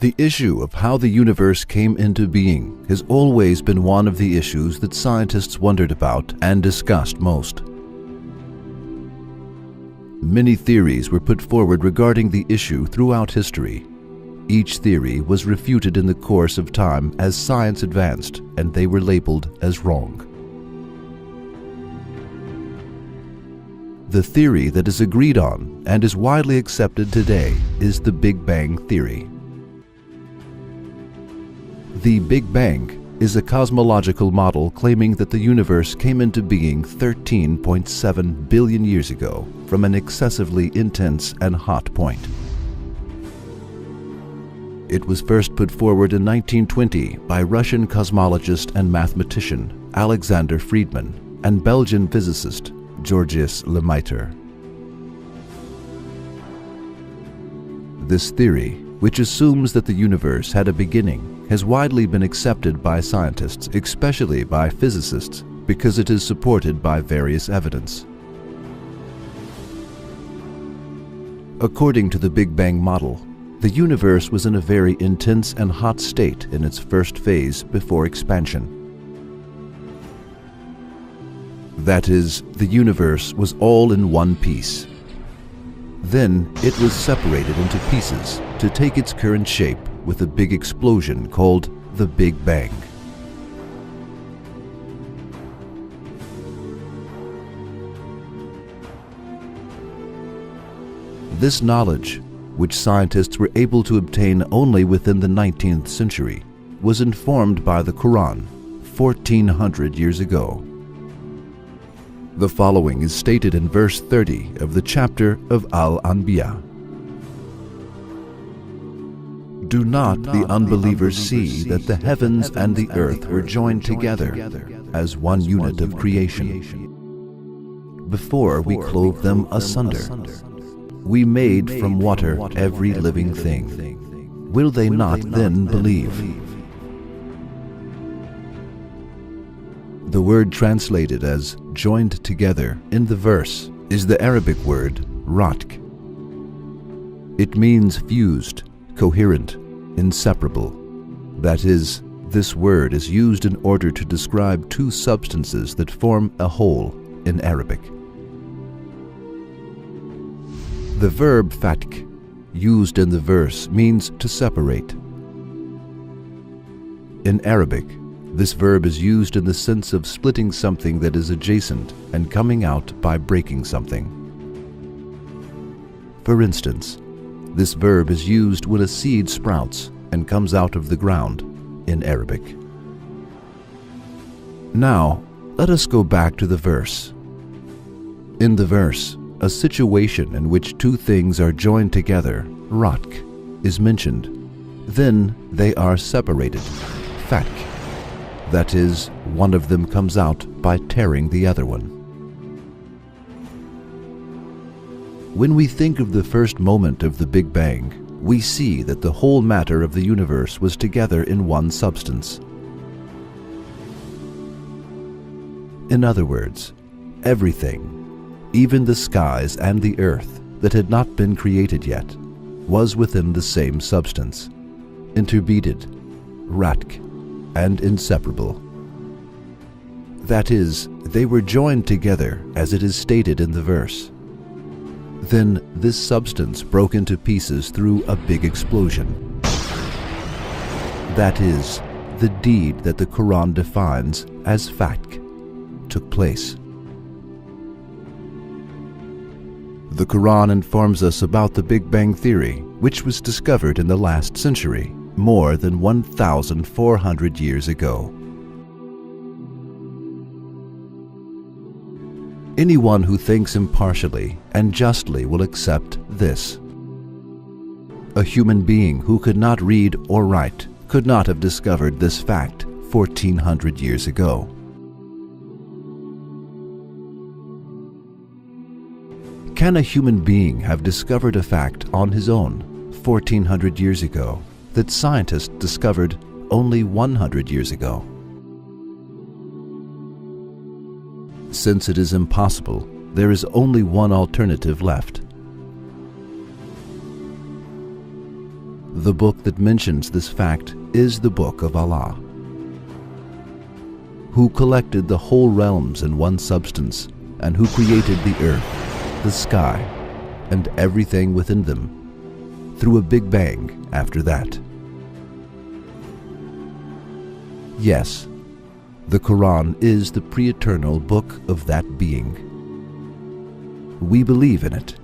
The issue of how the universe came into being has always been one of the issues that scientists wondered about and discussed most. Many theories were put forward regarding the issue throughout history. Each theory was refuted in the course of time as science advanced, and they were labeled as wrong. The theory that is agreed on and is widely accepted today is the Big Bang theory. The Big Bang is a cosmological model claiming that the universe came into being 13.7 billion years ago from an excessively intense and hot point. It was first put forward in 1920 by Russian cosmologist and mathematician Alexander Friedmann and Belgian physicist Georges Lemaitre. This theory, which assumes that the universe had a beginning, has widely been accepted by scientists, especially by physicists, because it is supported by various evidence. According to the Big Bang model, the universe was in a very intense and hot state in its first phase before expansion. That is, the universe was all in one piece. Then it was separated into pieces to take its current shape with a big explosion called the Big Bang. This knowledge, which scientists were able to obtain only within the 19th century, was informed by the Quran 1400 years ago. The following is stated in verse 30 of the chapter of Al-Anbiyā. Do not the unbelievers see that the heavens and the earth were joined together as one unit of creation? Before we clove them asunder, we made from water every living thing. Will they not then believe? The word translated as joined together in the verse is the Arabic word ratq. It means fused, coherent, inseparable. That is, this word is used in order to describe two substances that form a whole in Arabic. The verb fatq, used in the verse, means to separate. In Arabic, this verb is used in the sense of splitting something that is adjacent and coming out by breaking something. For instance, this verb is used when a seed sprouts and comes out of the ground in Arabic. Now, let us go back to the verse. In the verse, a situation in which two things are joined together, ratq, is mentioned. Then they are separated, fatq. That is, one of them comes out by tearing the other one. When we think of the first moment of the Big Bang, we see that the whole matter of the universe was together in one substance. In other words, everything, even the skies and the earth that had not been created yet, was within the same substance, interbeaded, ratq, and inseparable. That is, they were joined together as it is stated in the verse. Then this substance broke into pieces through a big explosion. That is, the deed that the Quran defines as fatq took place. The Quran informs us about the Big Bang theory, which was discovered in the last century, more than 1,400 years ago. Anyone who thinks impartially and justly will accept this. A human being who could not read or write could not have discovered this fact 1,400 years ago. Can a human being have discovered a fact on his own 1,400 years ago that scientists discovered only 100 years ago? Since it is impossible, there is only one alternative left. The book that mentions this fact is the Book of Allah, who collected the whole realms in one substance, and who created the earth, the sky, and everything within them, through a big bang after that. Yes, the Quran is the pre-eternal book of that being. We believe in it.